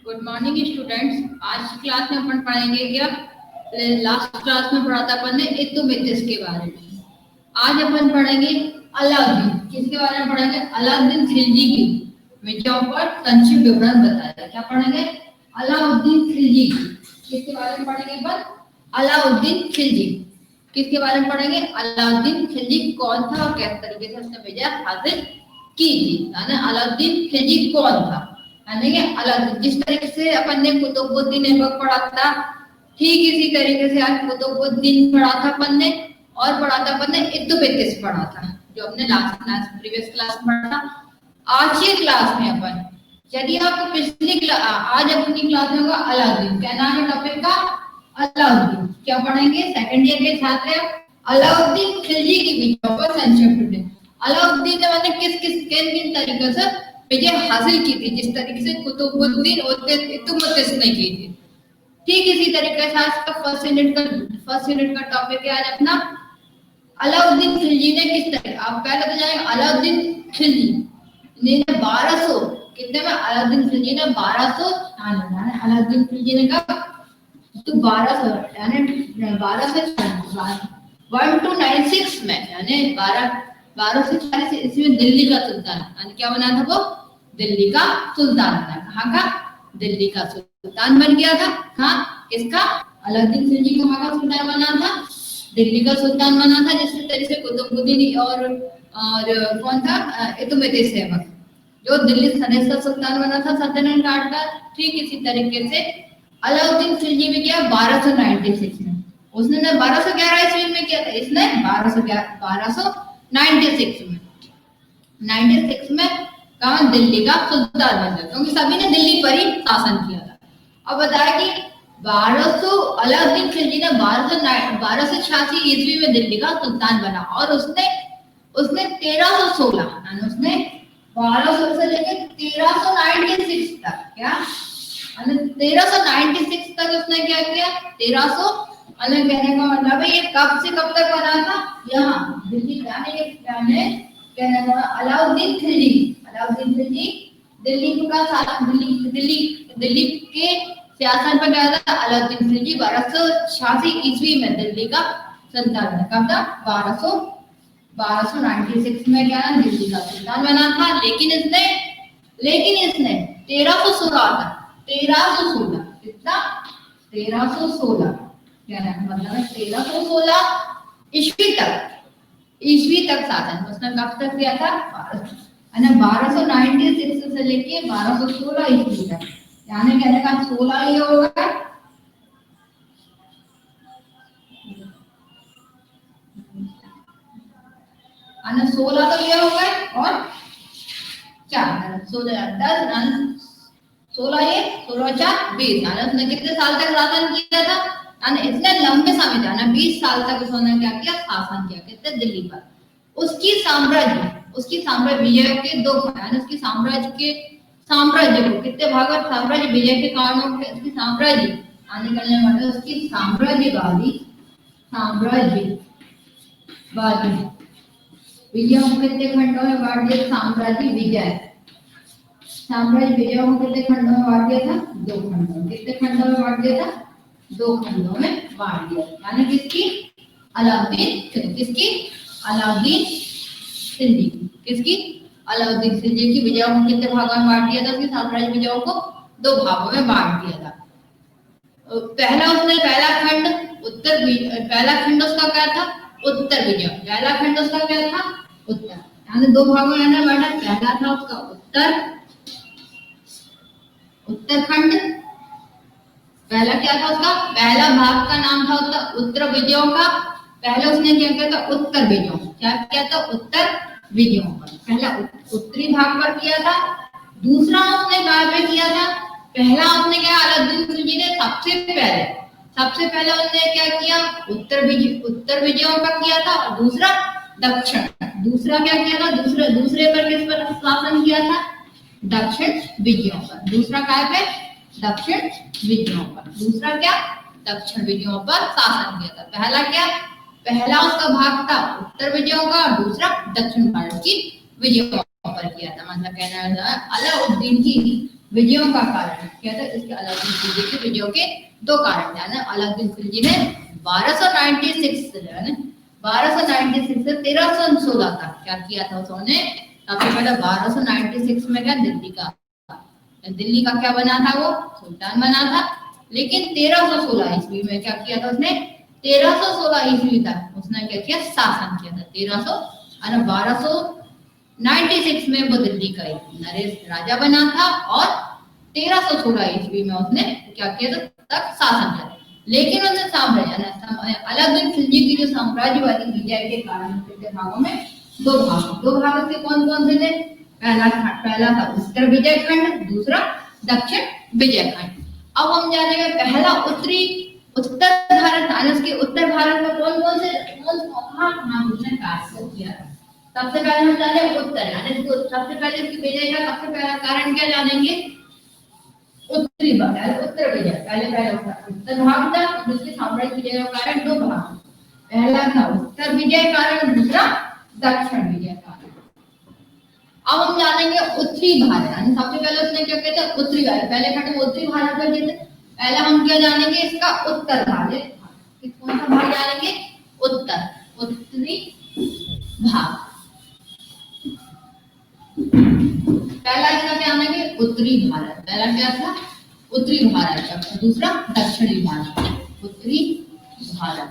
Good morning students. आज की class में अपन पढ़ेंगे क्या, लास्ट क्लास में पढ़ा था अपन ने इल्तुतमिश के बारे में। आज अपन पढ़ेंगे अलाउद्दीन। किसके बारे में पढ़ेंगे? अलाउद्दीन खिलजी की विजयों पर संक्षिप्त विवरण बताया। क्या पढ़ेंगे? अलाउद्दीन खिलजी। किसके बारे में पढ़ेंगे अपन? अलाउद्दीन खिलजी। किसके बारे में पढ़ेंगे? अलाउद्दीन खिलजी कौन था और किस तरीके से उसने विजय हासिल की थी। यानी अलाउद्दीन खिलजी कौन था, यानी कि अलाउद्दीन जिस तरीके से अपन ने कुतुबुद्दीन ऐबक पढ़ा था, ठीक इसी तरीके से आज कुतुबुद्दीन पढ़ा था अपन ने, और पढ़ा था अपन ने इल्तुतमिश पढ़ा था, जो हमने लास्ट क्लास प्रीवियस क्लास में पढ़ा था। आज की क्लास में अपन, यदि आपको पिछली क्लास, आज अपनी क्लास में होगा अलाउद्दीन। क्या नाम है टॉपिक का? अलाउद्दीन। क्या पढ़ेंगे? सेकंड ईयर के छात्र अलाउद्दीन खिलजी की विजयों पर संक्षिप्त। अलाउद्दीन ने किस किन तरीके से विजय हासिल की थी, जिस तरीके से कुतुबुद्दीन और इल्तुतमिश ने की थी, ठीक इसी तरीके से आज का फर्स्ट यूनिट का टॉपिक है आज अपना अलाउद्दीन खिलजी ने किस तरह। आप पहले तो जाएंगे अलाउद्दीन खिलजी ने 1200 कितने में? अलाउद्दीन खिलजी ने 1200 अलाउद्दीन खिलजी ने कहा तो 1200 यानी 1296 में, यानी 1240 ईस्वी में दिल्ली का सुल्तान, यानी क्या बना था वो? दिल्ली का सुल्तान बना। कहाँ का? दिल्ली का सुल्तान बन गया था। हाँ, किसका? अलाउद्दीन खिलजी कहाँ का सुल्तान बना था? दिल्ली का सुल्तान बना था। जिस तरीके से कुतुबुद्दीन और कौन था? इल्तुतमिश ऐबक जो दिल्ली सल्तनत का सुल्तान बना था सल्तनत काट का, ठीक इसी तरीके से अलाउद्दीन खिलजी भी किया 1296 में। उसने 1211 ईस्वी में किया था, इसने 1296 में 96 में कहा दिल्ली का सुल्तान बन गया, क्योंकि सभी ने दिल्ली पर ही शासन किया था। अब बताया कि 1200 अलाउद्दीन खिलजी ने 1286 ईस्वी में दिल्ली का सुल्तान बना, और उसने 1316 यानी उसने 1200 से लेकर 1396 तक, क्या 1396 तक उसने क्या किया? 1300 अलग कहने का मतलब है ये कब से कब तक बना था? यहाँ दिल्ली कहने का अलाउद्दीन खिलजी दिल्ली का दिल्ली के सियासत पर गया था। अलाउद्दीन खिलजी 1286 ईस्वी में दिल्ली का सुल्तान बना। कब था? 1296 में क्या है? दिल्ली का सुल्तान बना था। लेकिन इसने 1316 कितना? 1316 क्या मतलब है? 1316 ईस्वी तक शासन उसने कब तक किया था? 1296 से लेके 1216 ईस्वी तक, यानी कहने का 16 ये होगा, अन्य 16 तो ये हो गए और 4 16 10 16 ये 16 4 20, यानी उसने कितने साल तक शासन किया था? यानी इतने लंबे समय था ना, 20 साल तक उसने क्या किया? शासन किया। कितने? दिल्ली पर। उसकी साम्राज्य विजय के दो, यानी उसकी साम्राज्य को कितने भाग में? साम्राज्य विजय के कारणों के उसकी साम्राज्य आने करने वाले उसकी साम्राज्यवादी विजय को कितने खंडों में बांट दिया? साम्राज्य विजयों को कितने खंडों में बांट दिया था? 2 खंडों। कितने खंडों में बांट दिया था? 2 खंडों में बांट दिया। यानी किसकी? अलाउद्दीन खिलजी की विजयों को कितने भागों में बांट दिया था? उसकी साम्राज्य विजयों को 2 भागों में बांट दिया था। पहला खंड उसका क्या था? उत्तर विजय। पहला खंड उसका क्या था? उत्तर, यानी 2 भागों में बांटा। पहला था उसका उत्तरखंड। पहला क्या था उसका? पहला भाग का नाम था उत्तर विजयों का। पहले उसने क्या किया था? उत्तर विजयों। क्या किया था? उत्तर विजयों पर। पहला उत्तरी भाग पर किया था। दूसरा उसने कहां पे किया था? पहला उसने क्या? अलाउद्दीन खिलजी ने सबसे पहले उसने क्या किया? उत्तर विजयों का किया था, और दूसरा क्या किया था? दूसरे पर किस पर शासन किया था? दक्षिण विजयों पर। दूसरा क्या पे? दक्षिण विजयों पर। दूसरा क्या? दक्षिण विजयों पर शासन किया था। पहला क्या? पहला उसका भाग था उत्तर विजयों का, और दूसरा दक्षिण भारत की विजयों पर किया था। मतलब कहना है अलाउद्दीन की विजयों का कारण किया था, इसके अलाउद्दीन खिलजी के विजयों के दो कारण थे। अलाउद्दीन खिलजी ने 1296 से 1316 तक क्या किया था उसने, सबसे पहले 1296 में क्या दिल्ली का क्या बना था, वो सुल्तान बना था। लेकिन 1316 ईस्वी में क्या किया था उसने, 1316 ईस्वी तक उसने क्या किया, शासन किया था। 1296 में वो दिल्ली का एक नरेश राजा बना था और 1316 ईस्वी में उसने क्या किया था, तक शासन किया। लेकिन उसने अलाउद्दीन खिलजी की जो साम्राज्यवादी विजय के कारण भागों में दो भाग से कौन कौन से थे, पहला था उत्तर विजय खंड, दूसरा दक्षिण विजय खंड। अब हम जानेंगे पहला उत्तर भारत, उसके उत्तर भारत में कौन कौन से कहाँ उसने कार्य किया। सबसे पहले हम जाने उत्तर, सबसे पहले इसकी विजय का सबसे पहला कारण क्या जानेंगे, उत्तरी भाग, उत्तर विजय। पहले उत्तर भाग था, जिसके साम्राज्य विजय का कारण दो भाग, पहला था उत्तर विजय कारण, दूसरा दक्षिण विजय कारण। अब हम जानेंगे उत्तरी भारत, सबसे पहले उसने क्या कहते हैं, उत्तरी भारत। पहले खंड उत्तरी भारत का जीते, पहले हम क्या जानेंगे, इसका उत्तर भारत। कौन सा भाग जानेंगे, उत्तरी भाग। पहला इसका क्या जानेंगे, उत्तरी भारत। पहला क्या था, उत्तरी भारत, दूसरा दक्षिणी भारत। उत्तरी भारत,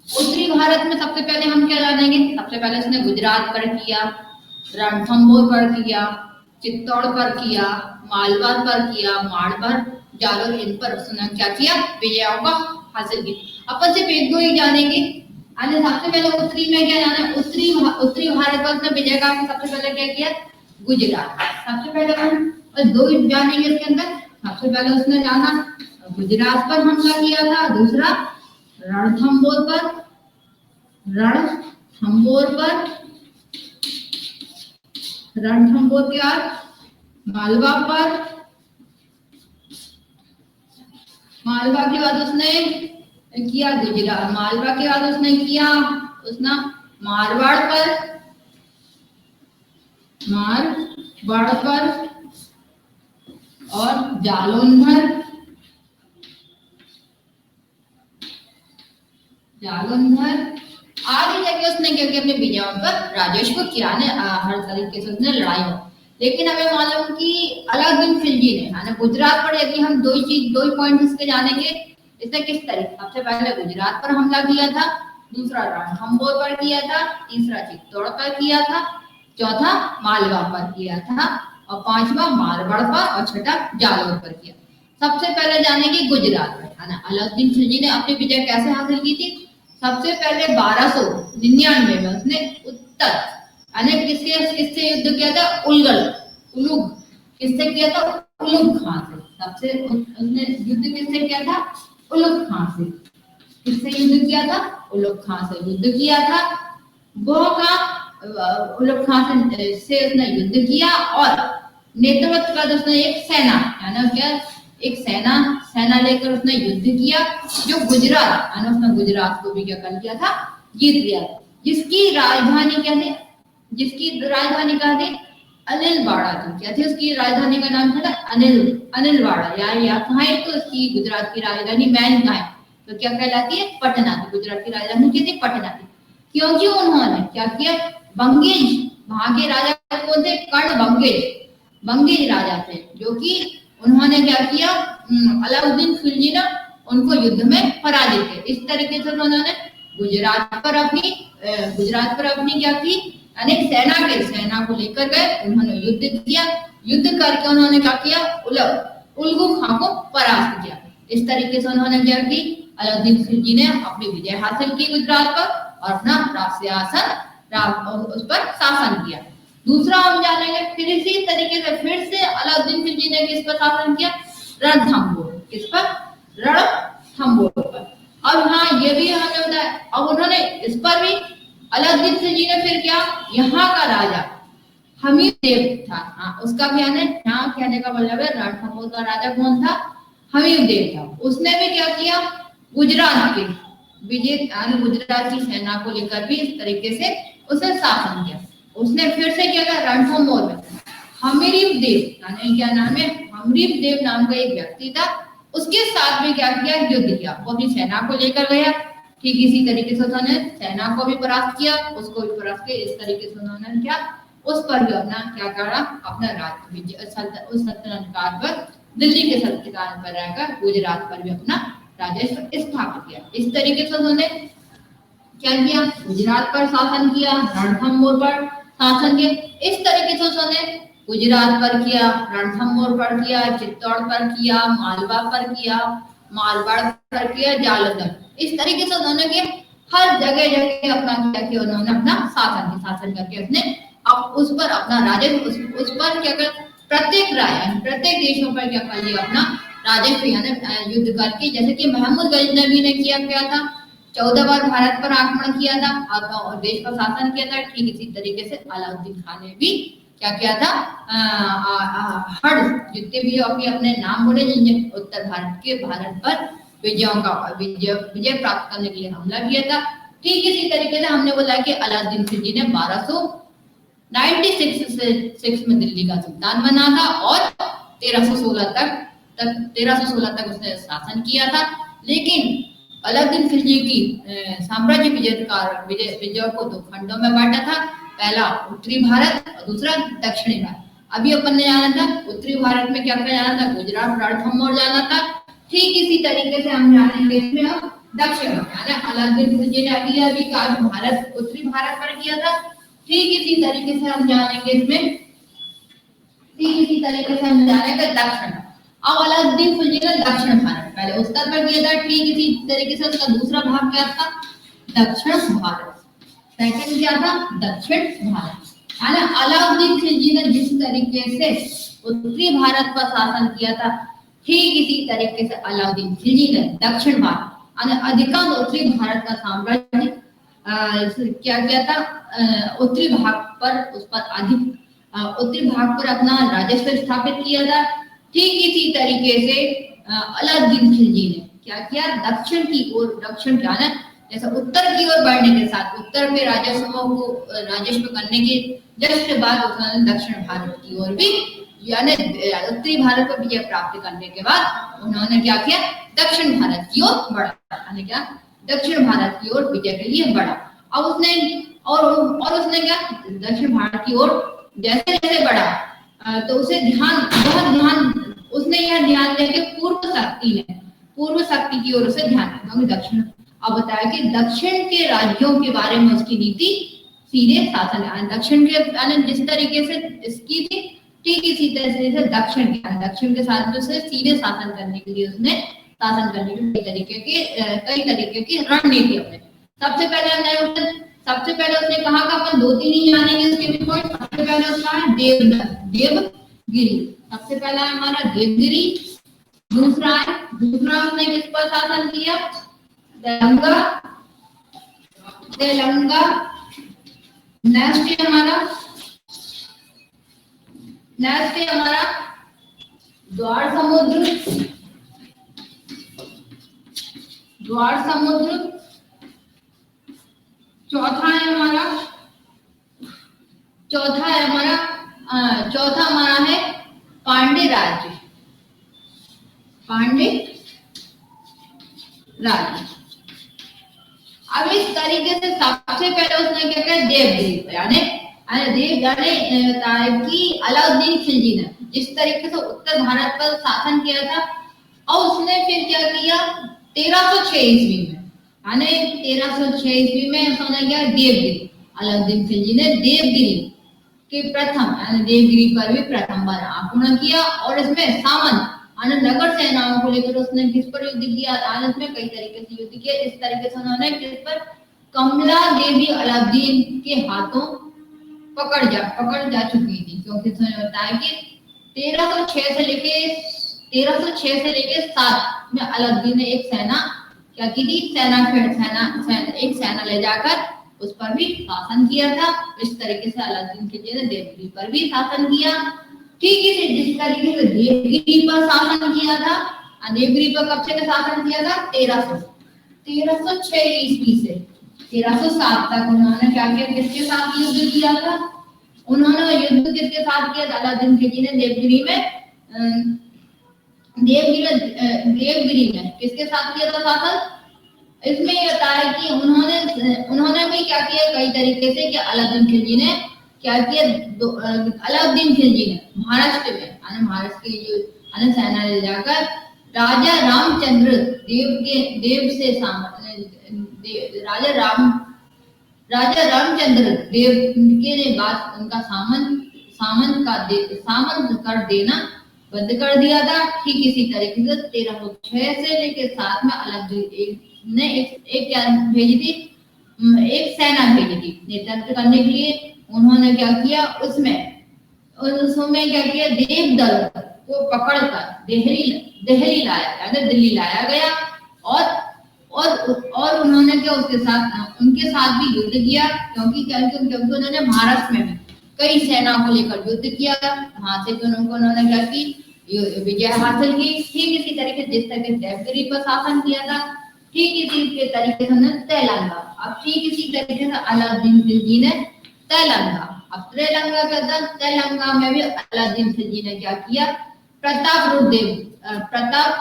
उत्तरी भारत में सबसे पहले हम क्या जानेंगे, सबसे पहले उसने गुजरात पर किया, रणथंभौर पर किया, चित्तौड़ पर किया, मालवा पर किया, मारवाड़, जालोर, इन पर उसने क्या किया, विजयों का हासिल की। अपन सिर्फ एक दो ही जानेंगे। सबसे पहले उत्तरी में क्या जाना, उत्तरी भारत पर उसने विजय का सबसे पहले क्या किया, गुजरात। सबसे पहले हम दो जानेंगे इसके अंदर। सबसे पहले उसने जाना गुजरात पर हमला किया था, दूसरा रणथंभौर पर, रणथंभौर के बाद मालवा पर, मालवा के बाद उसने किया गुजरात, मालवा के बाद उसने किया मारवाड़ पर और जालंधर आदि जगह उसने क्या किया, अपने विजयों पर राजस्व किया, हर तरीके से उसने लड़ाई हो। लेकिन हमें मालूम कि अलाउद्दीन खिलजी ने गुजरात पर, यदि हम दो ही पॉइंट इसके जानेंगे, इसने किस तरीके, सबसे पहले गुजरात पर हमला किया था, दूसरा रणथंभौर पर किया था, तीसरा चित्तौड़ पर किया था, चौथा मालवा पर किया था, और पांचवा मारवाड़ पर, और छठा जालोर पर किया। सबसे पहले जानेंगे गुजरात पर। अलाउद्दीन खिलजी ने अपनी विजय कैसे हासिल की थी, सबसे पहले 1299 में उसने उत्तर किससे युद्ध किया था, उलुग किससे किया था, उलुग खान से। सबसे उसने युद्ध किससे किया था, उलुग खान से। किससे युद्ध किया था, उलुग खान से युद्ध किया था। वो का उलुग खान से उसने युद्ध किया और नेतृत्व का उसने एक सेना, एक सेना लेकर उसने युद्ध किया, जो गुजरात, उसने गुजरात को भी क्या कर लिया था, जीत लिया। जिसकी राजधानी कहा थी, अनिलवाड़ा थी। क्या थी उसकी राजधानी का नाम था, अनिलवाड़ा। या कहाँ है, तो उसकी गुजरात की राजधानी मैन कहाँ है, तो क्या कहलाती है, पटना थी। गुजरात की राजधानी क्या थी, पटना थी। क्योंकि उन्होंने क्या किया, बंगेज, वहां के राजा कौन थे, कर्ण बंगेज राजा थे, जो कि उन्होंने क्या किया, अलाउद्दीन खिलजी ने उनको युद्ध में पराजित किया। इस तरीके से उन्होंने गुजरात पर अपनी क्या की, अनेक सेना को लेकर गए, उन्होंने युद्ध किया। युद्ध करके उन्होंने क्या किया, उलगू खां को परास्त किया। इस तरीके से उन्होंने क्या की, अलाउद्दीन खिलजी ने अपनी विजय हासिल की गुजरात पर और अपना उस पर शासन किया। दूसरा हम जानेंगे, फिर इसी तरीके से फिर से अलाउद्दीन खिलजी ने किस पर शासन किया, रणथंभौर। किस पर, रणथंभौर पर। अब हाँ, ये भी हमें बताया, अब उन्होंने इस पर भी अलाउद्दीन खिलजी ने फिर क्या, यहाँ का राजा हमीर देव था, उसका भी यहाँ कहने का मतलब है, रणथंभौर का राजा कौन था, हमीर देव था। उसने भी क्या किया, गुजरात की सेना को लेकर भी इस तरीके से उसने शासन किया। उसने फिर से क्या किया, रणथंभौर में हम्मीरदेव यानी क्या नाम है, हम्मीरदेव नाम का एक व्यक्ति था, उसके साथ में क्या किया, युद्ध किया। वो अपनी सेना को लेकर गया, ठीक इसी तरीके से उन्होंने सेना को भी परास्त किया, उसको भी परास्त किया। इस तरीके से उन्होंने क्या, उस पर भी अपना क्या करा, अपना राज्य उस सल्तनत काल पर, दिल्ली के सल्तनत पर रहकर गुजरात पर भी अपना राज्य स्थापित किया। इस तरीके से उन्होंने क्या किया, गुजरात पर शासन किया, रणथंभौर पर शासन किया। इस तरीके से उन्होंने गुजरात पर किया, रणथंभौर पर किया, चित्तौड़ पर किया, मालवा पर किया, मारवाड़ पर किया, जालंधर। इस तरीके से उन्होंने किया, हर जगह जगह अपना क्या किया, उन्होंने अपना शासन करके उसने अब उस पर अपना राज्य उस पर क्या कर, प्रत्येक प्रत्येक देशों पर क्या कर लिया, अपना राज्य यानी युद्ध करके, जैसे कि महमूद गजनवी ने किया था, 14 बार भारत पर आक्रमण किया था और देश पर शासन किया था। ठीक इसी तरीके से अलाउद्दीन खान ने भी क्या किया था, हर जितने भी अपने नाम बोले, जिनने उत्तर भारत पर विजय प्राप्त करने के लिए हमला किया था। ठीक इसी तरीके से हमने बोला कि अलाउद्दीन खिलजी ने 1296 में दिल्ली का सुल्तान बना था और 1316 तक उसने शासन किया था। लेकिन अलाउद्दीन खिलजी की साम्राज्य विजय को दो खंडों में बांटा था, पहला उत्तरी भारत और दूसरा दक्षिणी भारत। अभी अपन ने जाना था उत्तरी भारत में क्या क्या जाना था, गुजरात, रणथंभौर जाना था। ठीक इसी तरीके से हम जानेंगे इसमें अब दक्षिण यानी अलाउद्दीन खिलजी ने अभी भारत उत्तरी भारत पर किया था। ठीक इसी तरीके से हम जानेंगे इसमें, ठीक इसी तरीके से हम जानेंगे दक्षिण। अब अलाउद्दीन खिलजी ने दक्षिण भारत पहले उत्तर पर किया था, ठीक इसी तरीके से उसका दूसरा भाग क्या था, दक्षिण भारत। सेकंड क्या था, दक्षिण भारत। यानी अलाउद्दीन खिलजी ने जिस तरीके से उत्तरी भारत पर शासन किया था, ठीक इसी तरीके से अलाउद्दीन खिलजी ने दक्षिण भारत यानी अधिकांश उत्तरी भारत का साम्राज्य क्या किया था, उत्तरी भाग पर उत्तरी भाग पर अपना राजस्व स्थापित किया था। ठीक इसी तरीके से अलाउद्दीन खिलजी ने क्या किया, दक्षिण क्या ना, जैसे उत्तर की ओर बढ़ने के साथ उत्तर में राजस्व करने के जस्ट बाद उन्होंने दक्षिण भारत की ओर भी यानी उत्तरी भारत पर विजय प्राप्त करने के बाद उन्होंने क्या किया, दक्षिण भारत की ओर बढ़ा, यानी क्या, दक्षिण भारत की ओर विजय के लिए बढ़ा। अब उसने उसने क्या, दक्षिण भारत की ओर जैसे जैसे बढ़ा तो उसे उसने यह ध्यान दिया कि पूर्व शक्ति की ओर उसे ध्यान, क्योंकि दक्षिण, अब बताया कि दक्षिण के राज्यों के बारे में उसकी नीति सीधे शासन, दक्षिण के जिस तरीके से इसकी थी, ठीक इसी तरह से दक्षिण के साथ में उसे सीधे शासन करने के लिए उसने शासन करने के कई तरीके की रणनीति अपने। सबसे पहले उसने कहा कि अपन 2-3 ही जानेंगे उसके भी पॉइंट। सबसे पहले उसका है देवगिरी, सबसे पहला है हमारा देवगिरी। दूसरा उसने किस पर शासन किया, तेलंगा। नेक्स्ट हमारा द्वार समुद्र। चौथा हमारा है पांडे राज्य। अब इस तरीके से सबसे पहले उसने क्या किया, देवगिरी यानी कि अलाउद्दीन खिलजी ने जिस तरीके से उत्तर भारत पर शासन किया था, और उसने फिर क्या किया 1306 ईस्वी में, यानी 1306 ईस्वी में उसने क्या, देवगिरी, अलाउद्दीन खिलजी ने देवगिरी के देवगिरी पर भी प्रथम बार आक्रमण किया। और इसमें सामंत नगर सेनाओं को लेकर उसने किस पर युद्ध किया, इसमें कई तरीके से युद्ध किया। इस तरीके से उन्होंने किस पर, कमला देवी अलाउद्दीन के हाथों पकड़ जा चुकी थी, क्योंकि उसने बताया कि 1306 से लेके 7 में अलाउद्दीन ने एक सेना क्या की थी, एक सेना ले जाकर उस पर भी शासन किया था। इस तरीके से अलाउद्दीन खिलजी ने देवगिरी पर भी शासन किया। ठीक है, जिस तरीके से देवगिरी पर शासन किया था, देवगिरी पर कब से शासन किया था, 1306 ईस्वी से 1307 तक उन्होंने क्या किया, किसके साथ युद्ध किया था, उन्होंने युद्ध किसके साथ किया? अलाउद्दीन खिलजी ने देवगिरी में देवगिरी में किसके साथ किया था शासन? इसमें ये होता है कि उन्होंने भी क्या किया कई तरीके से कि अलाउद्दीन खिलजी ने क्या किया, अलाउद्दीन खिलजी ने महाराष्ट्र में महाराष्ट्र की जो सेना ले जाकर राजा रामचंद्र देव से राजा रामचंद्र देव के बाद उनका सामंत कर देना बंद कर दिया था। ठीक इसी तरीके से 1306 से लेकर 7 में अलाउद्दीन ने एक क्या भेजी थी, एक सेना भेजी थी नेतृत्व करने के लिए। उन्होंने क्या किया उसमें क्या किया, देव दल को पकड़कर दिल्ली लाया गया और उन्होंने क्या उनके साथ भी युद्ध किया, क्योंकि उन्होंने महाराष्ट्र में भी कई सेना को लेकर युद्ध किया। वहां से उन्होंने क्या की विजय हासिल की। ठीक इसी तरीके जिस तरह देवगिरी पर शासन किया था, ठीक इसी के तरीके से तेलंगा, अब ठीक इसी तरीके से अलाउद्दीन खिलजी ने तेलंगा, अब तेलंगा में भी अलाउद्दीन खिलजी ने क्या किया, प्रताप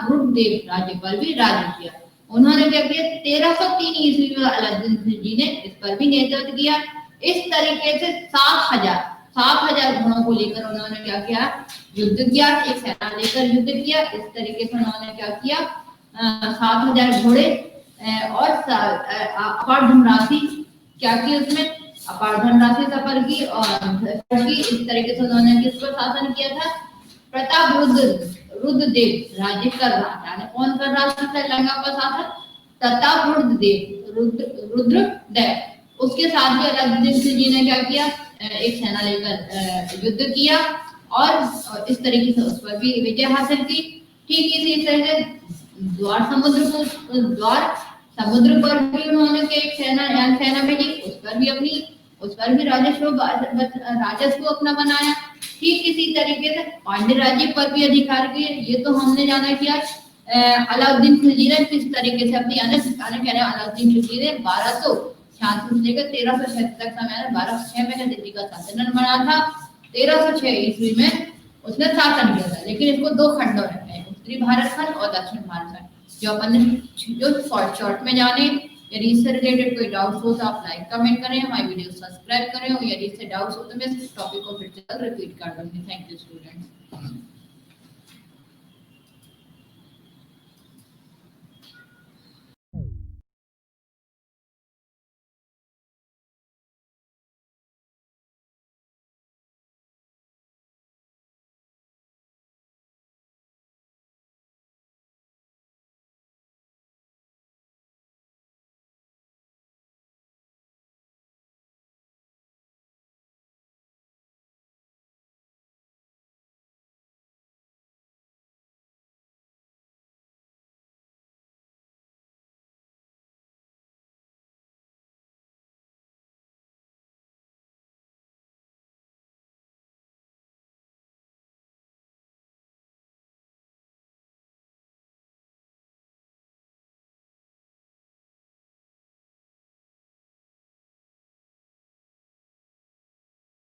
रुद्रदेव राज्य पर भी राज्य किया। उन्होंने क्या किया 1303 ईस्वी में अलाउद्दीन खिलजी ने इस पर भी नेतृत्व किया। इस तरीके से 7,000 घोड़ों को लेकर उन्होंने क्या किया, युद्ध किया, एक सेना लेकर युद्ध किया। इस तरीके से उन्होंने क्या किया 7,000 घोड़े और अपार धनराशि क्या की, उसमें अपार धनराशि सफर की और इस तरीके से उन्होंने किस पर शासन किया था, प्रताप रुद्रदेव राज्य कर रहा था। कौन कर रहा था तेलंगा पर शासन? प्रताप रुद्रदेव। उसके साथ ही अलाउद्दीन खिलजी ने क्या किया, एक सेना लेकर युद्ध किया और इस तरीके से उस पर भी विजय हासिल की। ठीक इसी तरह से द्वार समुद्र पर भी उन्होंने एक सेना भेजी, उस पर भी राजस्व अपना बनाया। ठीक इसी तरीके से पांड्य राज्य पर भी अधिकार किए। ये तो हमने जाना किया अलाउद्दीन खिलजी ने किस तरीके से अपनी अलाउद्दीन खिलजी ने 1266 से लेकर 1306 तक समय 1206 में दिल्ली का शासन बना था। 1306 ईस्वी में उसने शासन किया था, लेकिन इसको दो खंडों में है, उत्तरी भारत खंड और दक्षिण भारत खंड। जो अपन शॉर्ट में जाने। यदि इससे रिलेटेड कोई डाउट्स हो तो आप लाइक कमेंट करें, हमारी वीडियो सब्सक्राइब करें, और यदि इससे डाउट्स हो तो मैं इस टॉपिक को फिर से रिपीट कर दूंगी। Thank you students.